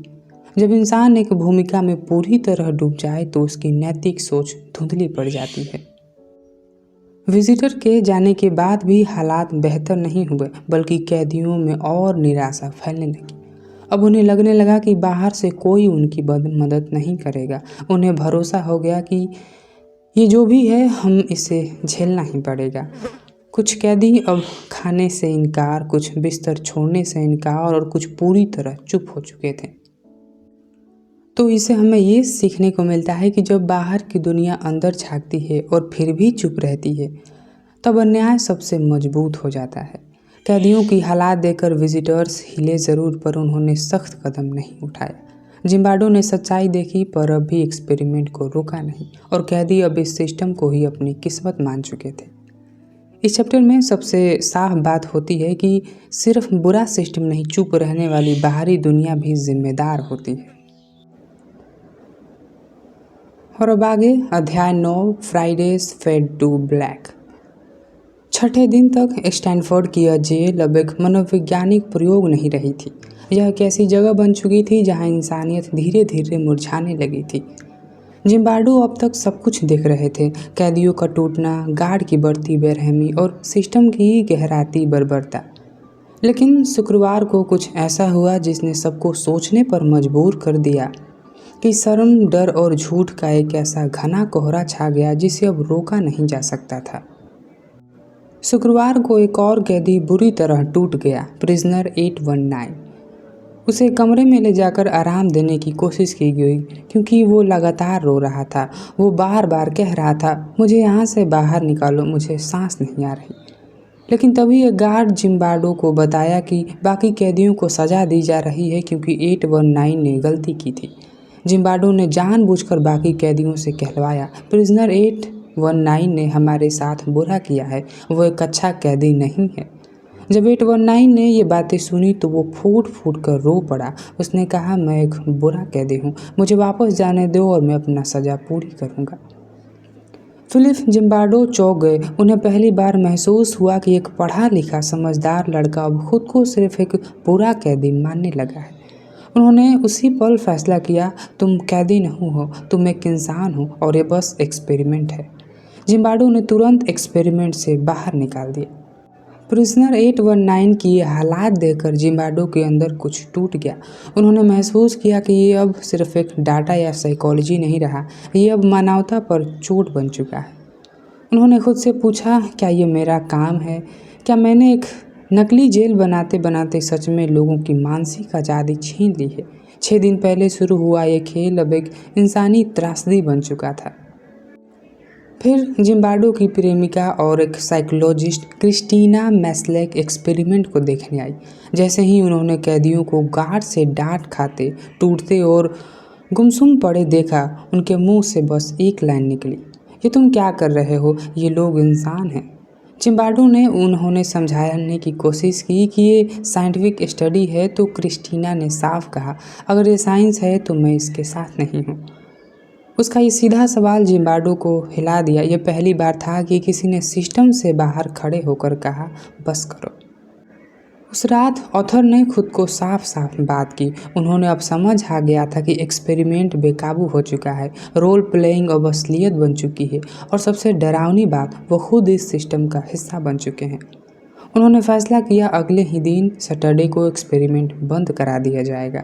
जब इंसान एक भूमिका में पूरी तरह डूब जाए तो उसकी नैतिक सोच धुंधली पड़ जाती है। विजिटर के जाने के बाद भी हालात बेहतर नहीं हुए, बल्कि कैदियों में और निराशा फैलने लगी। अब उन्हें लगने लगा कि बाहर से कोई उनकी मदद नहीं करेगा। उन्हें भरोसा हो गया कि ये जो भी है, हम इसे झेलना ही पड़ेगा। कुछ कैदी अब खाने से इनकार, कुछ बिस्तर छोड़ने से इनकार, और कुछ पूरी तरह चुप हो चुके थे। तो इससे हमें ये सीखने को मिलता है कि जब बाहर की दुनिया अंदर झांकती है और फिर भी चुप रहती है, तब अन्याय सबसे मजबूत हो जाता है। कैदियों की हालात देखकर विजिटर्स हिले ज़रूर, पर उन्होंने सख्त कदम नहीं उठाया। जिम्बार्डो ने सच्चाई देखी, पर अब भी एक्सपेरिमेंट को रोका नहीं, और कैदी अब इस सिस्टम को ही अपनी किस्मत मान चुके थे। इस चैप्टर में सबसे साफ बात होती है कि सिर्फ बुरा सिस्टम नहीं, चुप रहने वाली बाहरी दुनिया भी जिम्मेदार होती है। और अब आगे अध्याय 9, फ्राइडेज फेड टू ब्लैक। छठे दिन तक स्टैनफोर्ड की यह जेल अब एक मनोवैज्ञानिक प्रयोग नहीं रही थी। यह एक ऐसी जगह बन चुकी थी जहां इंसानियत धीरे धीरे मुरझाने लगी थी। जिम्बार्डो अब तक सब कुछ देख रहे थे, कैदियों का टूटना, गार्ड की बढ़ती बेरहमी और सिस्टम की गहराती बर्बरता। लेकिन शुक्रवार को कुछ ऐसा हुआ जिसने सबको सोचने पर मजबूर कर दिया कि शर्म, डर और झूठ का एक ऐसा घना कोहरा छा गया जिसे अब रोका नहीं जा सकता था। शुक्रवार को एक और कैदी बुरी तरह टूट गया, प्रिजनर 819। उसे कमरे में ले जाकर आराम देने की कोशिश की गई, क्योंकि वो लगातार रो रहा था। वो बार बार कह रहा था, मुझे यहाँ से बाहर निकालो, मुझे सांस नहीं आ रही। लेकिन तभी एक गार्ड जिम्बार्डो को बताया कि बाकी कैदियों को सज़ा दी जा रही है क्योंकि 819 ने गलती की थी। जिम्बार्डो ने जानबूझकर बाकी कैदियों से कहलवाया, प्रिजनर 819 ने हमारे साथ बुरा किया है, वो एक अच्छा कैदी नहीं है। जब 819 ने ये बातें सुनी तो वो फूट फूट कर रो पड़ा। उसने कहा, मैं एक बुरा कैदी हूँ, मुझे वापस जाने दो और मैं अपना सज़ा पूरी करूँगा। फिलिप जिम्बार्डो चौंक गए। उन्हें पहली बार महसूस हुआ कि एक पढ़ा लिखा समझदार लड़का अब खुद को सिर्फ एक बुरा कैदी मानने लगा है। उन्होंने उसी पल फैसला किया, तुम कैदी नहीं हो, तुम एक इंसान हो और ये बस एक्सपेरिमेंट है। जिम्बार्डो ने तुरंत एक्सपेरिमेंट से बाहर निकाल दिया। प्रिजनर 819 की हालात देखकर जिम्बार्डो के अंदर कुछ टूट गया। उन्होंने महसूस किया कि ये अब सिर्फ एक डाटा या साइकोलॉजी नहीं रहा, ये अब मानवता पर चोट बन चुका है। उन्होंने खुद से पूछा, क्या ये मेरा काम है? क्या मैंने एक नकली जेल बनाते बनाते सच में लोगों की मानसिक आज़ादी छीन ली है? 6 दिन पहले शुरू हुआ ये खेल अब एक इंसानी त्रासदी बन चुका था। फिर जिम्बार्डो की प्रेमिका और एक साइकोलॉजिस्ट क्रिस्टीना मैस्लेक एक्सपेरिमेंट को देखने आई। जैसे ही उन्होंने कैदियों को गार्ड से डांट खाते, टूटते और गुमसुम पड़े देखा, उनके मुंह से बस एक लाइन निकली, ये तुम क्या कर रहे हो, ये लोग इंसान हैं। जिम्बार्डो ने उन्होंने समझाने की कोशिश की कि ये साइंटिफिक स्टडी है, तो क्रिस्टीना ने साफ कहा, अगर ये साइंस है तो मैं इसके साथ नहीं हूँ। उसका ये सीधा सवाल जिम्बार्डो को हिला दिया। ये पहली बार था कि किसी ने सिस्टम से बाहर खड़े होकर कहा, बस करो। उस रात ऑथर ने खुद को साफ साफ बात की। उन्होंने अब समझ आ गया था कि एक्सपेरिमेंट बेकाबू हो चुका है, रोल प्लेइंग अब असलियत बन चुकी है, और सबसे डरावनी बात, वो खुद इस सिस्टम का हिस्सा बन चुके हैं। उन्होंने फैसला किया, अगले ही दिन सैटरडे को एक्सपेरिमेंट बंद करा दिया जाएगा।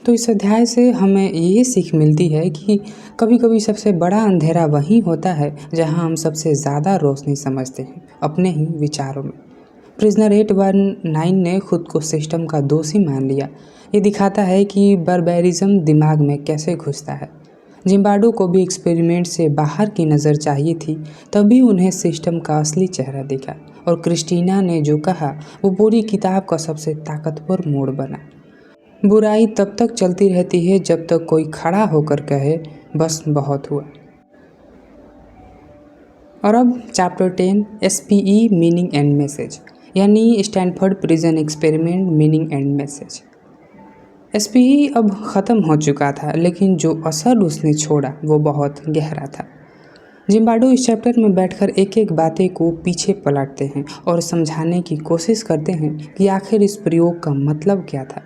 तो इस अध्याय से हमें ये सीख मिलती है कि कभी कभी सबसे बड़ा अंधेरा वहीं होता है जहां हम सबसे ज़्यादा रोशनी समझते हैं, अपने ही विचारों में। प्रिजनर 819 ने खुद को सिस्टम का दोषी मान लिया। ये दिखाता है कि बारबेरिज्म दिमाग में कैसे घुसता है। जिम्बार्डो को भी एक्सपेरिमेंट से बाहर की नज़र चाहिए थी, तभी उन्हें सिस्टम का असली चेहरा दिखा, और क्रिस्टीना ने जो कहा वो पूरी किताब का सबसे ताकतवर मोड़ बना। बुराई तब तक चलती रहती है जब तक कोई खड़ा होकर कहे, बस बहुत हुआ। और अब chapter 10, SPE meaning and message, यानी Stanford prison experiment meaning and message. SPE अब ख़त्म हो चुका था, लेकिन जो असर उसने छोड़ा वो बहुत गहरा था। जिम्बार्डो इस चैप्टर में बैठकर एक एक बातें को पीछे पलटते हैं और समझाने की कोशिश करते हैं कि आखिर इस प्रयोग का मतलब क्या था।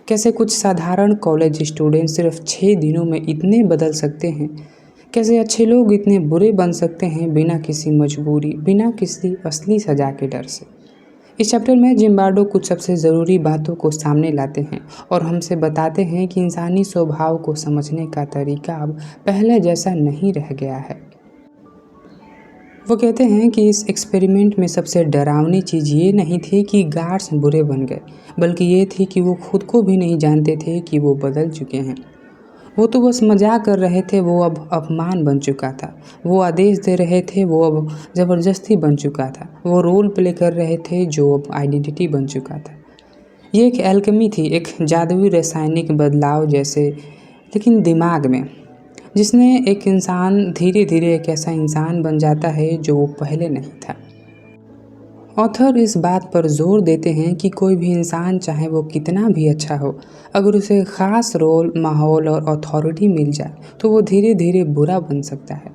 कैसे कुछ साधारण कॉलेज स्टूडेंट सिर्फ 6 दिनों में इतने बदल सकते हैं, कैसे अच्छे लोग इतने बुरे बन सकते हैं बिना किसी मजबूरी, बिना किसी असली सजा के डर से। इस चैप्टर में जिम्बार्डो कुछ सबसे ज़रूरी बातों को सामने लाते हैं और हमसे बताते हैं कि इंसानी स्वभाव को समझने का तरीका अब पहले जैसा नहीं रह गया है। वो कहते हैं कि इस एक्सपेरिमेंट में सबसे डरावनी चीज़ ये नहीं थी कि गार्ड्स बुरे बन गए, बल्कि ये थी कि वो खुद को भी नहीं जानते थे कि वो बदल चुके हैं। वो तो बस मजाक कर रहे थे, वो अब अपमान बन चुका था। वो आदेश दे रहे थे, वो अब ज़बरदस्ती बन चुका था। वो रोल प्ले कर रहे थे, जो अब आइडेंटिटी बन चुका था। ये एक एल्केमी थी, एक जादुई रासायनिक बदलाव जैसे, लेकिन दिमाग में, जिसने एक इंसान धीरे धीरे एक ऐसा इंसान बन जाता है जो वो पहले नहीं था। ऑथर इस बात पर जोर देते हैं कि कोई भी इंसान, चाहे वो कितना भी अच्छा हो, अगर उसे ख़ास रोल, माहौल और अथॉरिटी मिल जाए तो वो धीरे धीरे बुरा बन सकता है।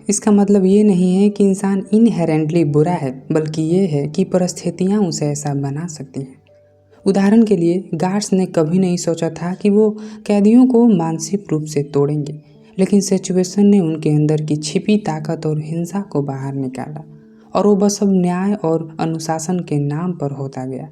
इसका मतलब ये नहीं है कि इंसान इनहेरेंटली बुरा है, बल्कि ये है कि परिस्थितियाँ उसे ऐसा बना सकती हैं। उदाहरण के लिए, गार्ड्स ने कभी नहीं सोचा था कि वो कैदियों को मानसिक रूप से तोड़ेंगे, लेकिन सिचुएशन ने उनके अंदर की छिपी ताकत और हिंसा को बाहर निकाला, और वो बस अब न्याय और अनुशासन के नाम पर होता गया।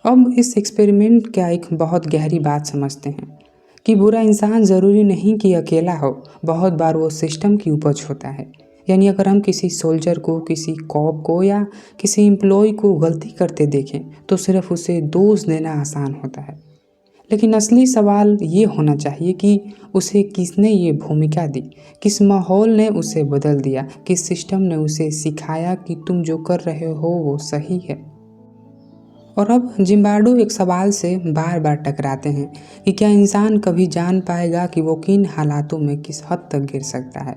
अब इस एक्सपेरिमेंट का एक बहुत गहरी बात समझते हैं कि बुरा इंसान ज़रूरी नहीं कि अकेला हो, बहुत बार वो सिस्टम की उपज होता है। यानी अगर हम किसी सोल्जर को, किसी कॉप को या किसी एम्प्लॉय को गलती करते देखें तो सिर्फ उसे दोष देना आसान होता है, लेकिन असली सवाल ये होना चाहिए कि उसे किसने ये भूमिका दी, किस माहौल ने उसे बदल दिया, किस सिस्टम ने उसे सिखाया कि तुम जो कर रहे हो वो सही है। और अब जिम्बार्डो एक सवाल से बार बार टकराते हैं कि क्या इंसान कभी जान पाएगा कि वो किन हालातों में किस हद तक गिर सकता है।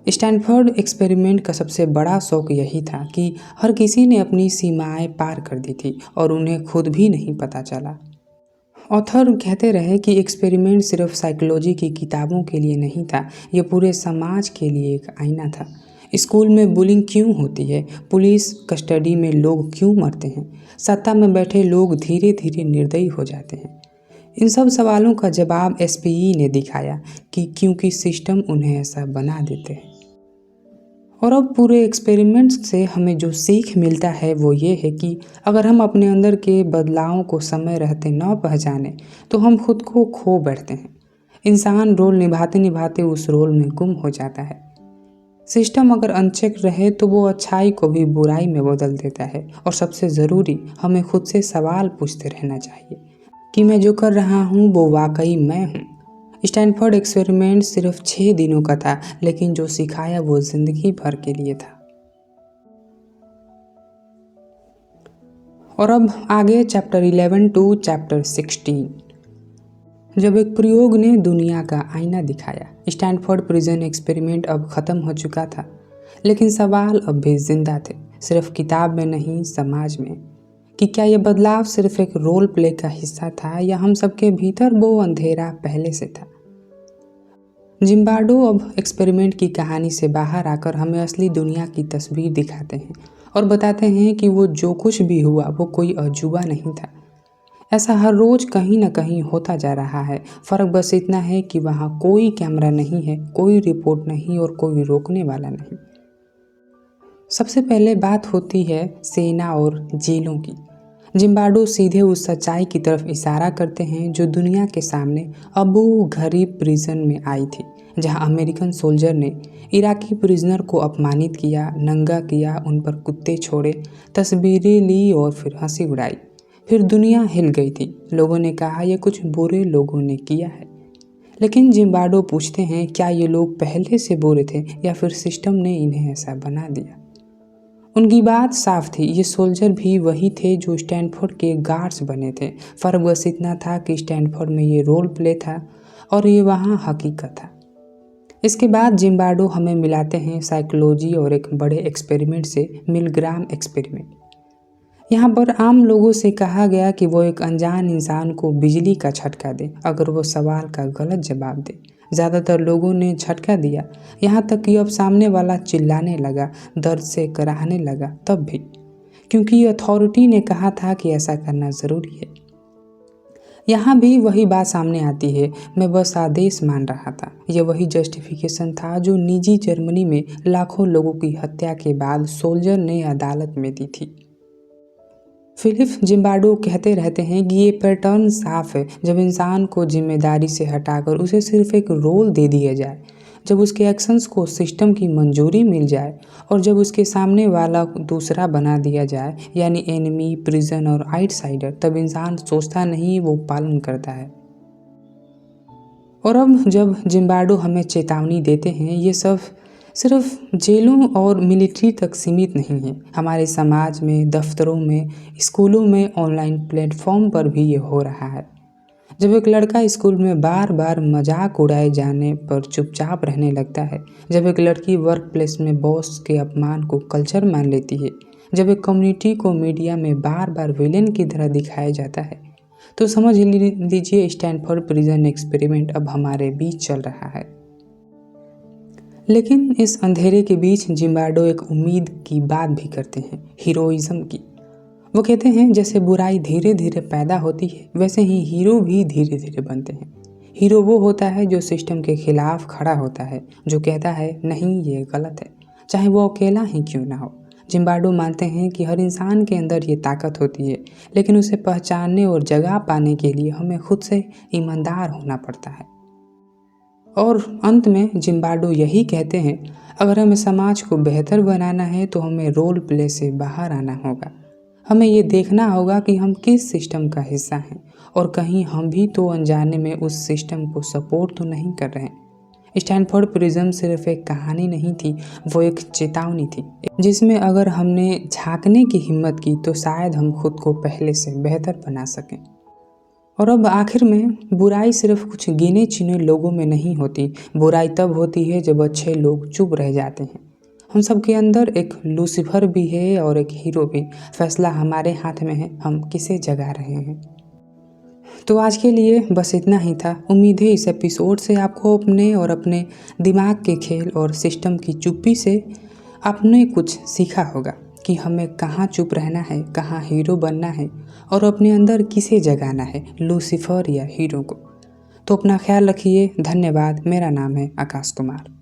स्टैनफोर्ड एक्सपेरिमेंट का सबसे बड़ा शौक यही था कि हर किसी ने अपनी सीमाएं पार कर दी थी और उन्हें खुद भी नहीं पता चला। ऑथर कहते रहे कि एक्सपेरिमेंट सिर्फ साइकोलॉजी की किताबों के लिए नहीं था, ये पूरे समाज के लिए एक आईना था। स्कूल में बुलिंग क्यों होती है, पुलिस कस्टडी में लोग क्यों मरते हैं, सत्ता में बैठे लोग धीरे धीरे निर्दयी हो जाते हैं। इन सब सवालों का जवाब SPE ने दिखाया कि क्योंकि सिस्टम उन्हें ऐसा बना देते हैं। और अब पूरे एक्सपेरिमेंट से हमें जो सीख मिलता है वो ये है कि अगर हम अपने अंदर के बदलावों को समय रहते न पहचाने तो हम खुद को खो बैठते हैं। इंसान रोल निभाते निभाते उस रोल में गुम हो जाता है। सिस्टम अगर अनचेक रहे तो वो अच्छाई को भी बुराई में बदल देता है। और सबसे ज़रूरी, हमें खुद से सवाल पूछते रहना चाहिए कि मैं जो कर रहा हूँ वो वाकई मैं हूँ। स्टैनफोर्ड एक्सपेरिमेंट सिर्फ 6 दिनों का था, लेकिन जो सिखाया वो जिंदगी भर के लिए था। और अब आगे चैप्टर 11 टू चैप्टर 16। जब एक प्रयोग ने दुनिया का आईना दिखाया। स्टैनफोर्ड प्रिजन एक्सपेरिमेंट अब ख़त्म हो चुका था, लेकिन सवाल अब भी जिंदा थे, सिर्फ किताब में नहीं, समाज में। कि क्या ये बदलाव सिर्फ एक रोल प्ले का हिस्सा था या हम सबके भीतर वो अंधेरा पहले से था। जिम्बार्डो अब एक्सपेरिमेंट की कहानी से बाहर आकर हमें असली दुनिया की तस्वीर दिखाते हैं और बताते हैं कि वो जो कुछ भी हुआ वो कोई अजूबा नहीं था। ऐसा हर रोज कहीं ना कहीं होता जा रहा है। फ़र्क बस इतना है कि वहाँ कोई कैमरा नहीं है, कोई रिपोर्ट नहीं और कोई रोकने वाला नहीं। सबसे पहले बात होती है सेना और जेलों की। जिम्बार्डो सीधे उस सच्चाई की तरफ इशारा करते हैं जो दुनिया के सामने अबू घरीब प्रिजन में आई थी, जहां अमेरिकन सोल्जर ने इराकी प्रिजनर को अपमानित किया, नंगा किया, उन पर कुत्ते छोड़े, तस्वीरें ली और फिर हंसी उड़ाई। फिर दुनिया हिल गई थी। लोगों ने कहा यह कुछ बुरे लोगों ने किया है। लेकिन जिम्बार्डो पूछते हैं क्या ये लोग पहले से बुरे थे या फिर सिस्टम ने इन्हें ऐसा बना दिया। उनकी बात साफ थी, ये सोल्जर भी वही थे जो स्टैनफोर्ड के गार्ड्स बने थे। फ़र्क बस इतना था कि स्टैनफोर्ड में ये रोल प्ले था और ये वहाँ हकीकत था। इसके बाद जिम्बार्डो हमें मिलाते हैं साइकोलॉजी और एक बड़े एक्सपेरिमेंट से, मिलग्राम एक्सपेरिमेंट। यहाँ पर आम लोगों से कहा गया कि वो एक अनजान इंसान को बिजली का झटका दे अगर वो सवाल का गलत जवाब दे। ज़्यादातर लोगों ने झटका दिया, यहाँ तक कि अब सामने वाला चिल्लाने लगा, दर्द से कराहने लगा, तब भी, क्योंकि अथॉरिटी ने कहा था कि ऐसा करना ज़रूरी है। यहाँ भी वही बात सामने आती है, मैं बस आदेश मान रहा था। यह वही जस्टिफिकेशन था जो निजी जर्मनी में लाखों लोगों की हत्या के बाद सोल्जर ने अदालत में दी थी। फिलिप जिम्बार्डो कहते रहते हैं कि ये पैटर्न साफ है। जब इंसान को जिम्मेदारी से हटाकर उसे सिर्फ एक रोल दे दिया जाए, जब उसके एक्शंस को सिस्टम की मंजूरी मिल जाए और जब उसके सामने वाला दूसरा बना दिया जाए, यानी एनिमी, प्रिजन और आउटसाइडर, तब इंसान सोचता नहीं, वो पालन करता है। और अब जब जिम्बार्डो हमें चेतावनी देते हैं, ये सब सिर्फ जेलों और मिलिट्री तक सीमित नहीं है। हमारे समाज में, दफ्तरों में, स्कूलों में, ऑनलाइन प्लेटफॉर्म पर भी ये हो रहा है। जब एक लड़का स्कूल में बार बार मजाक उड़ाए जाने पर चुपचाप रहने लगता है, जब एक लड़की वर्क प्लेस में बॉस के अपमान को कल्चर मान लेती है, जब एक कम्युनिटी को मीडिया में बार बार विलेन की तरह दिखाया जाता है, तो समझ लीजिए स्टैनफोर्ड प्रिजन एक्सपेरिमेंट अब हमारे बीच चल रहा है। लेकिन इस अंधेरे के बीच जिम्बार्डो एक उम्मीद की बात भी करते हैं, हीरोइज्म की। वो कहते हैं जैसे बुराई धीरे धीरे पैदा होती है, वैसे ही हीरो भी धीरे धीरे बनते हैं। हीरो वो होता है जो सिस्टम के खिलाफ खड़ा होता है, जो कहता है नहीं ये गलत है, चाहे वो अकेला ही क्यों ना हो। जिम्बार्डो मानते हैं कि हर इंसान के अंदर ये ताकत होती है, लेकिन उसे पहचानने और जगह पाने के लिए हमें खुद से ईमानदार होना पड़ता है। और अंत में जिम्बार्डो यही कहते हैं, अगर हमें समाज को बेहतर बनाना है तो हमें रोल प्ले से बाहर आना होगा। हमें ये देखना होगा कि हम किस सिस्टम का हिस्सा हैं और कहीं हम भी तो अनजाने में उस सिस्टम को सपोर्ट तो नहीं कर रहे हैं। स्टैनफोर्ड प्रिज्म सिर्फ एक कहानी नहीं थी, वो एक चेतावनी थी, जिसमें अगर हमने झांकने की हिम्मत की तो शायद हम खुद को पहले से बेहतर बना सकें। और अब आखिर में, बुराई सिर्फ कुछ गिने चुने लोगों में नहीं होती। बुराई तब होती है जब अच्छे लोग चुप रह जाते हैं। हम सबके अंदर एक लूसीफर भी है और एक हीरो भी। फैसला हमारे हाथ में है, हम किसे जगा रहे हैं। तो आज के लिए बस इतना ही था। उम्मीद है इस एपिसोड से आपको अपने और अपने दिमाग के खेल और सिस्टम की चुप्पी से आपने कुछ सीखा होगा कि हमें कहाँ चुप रहना है, कहाँ हीरो बनना है और अपने अंदर किसे जगाना है, लूसीफर या हीरो को। तो अपना ख्याल रखिए। धन्यवाद। मेरा नाम है आकाश कुमार।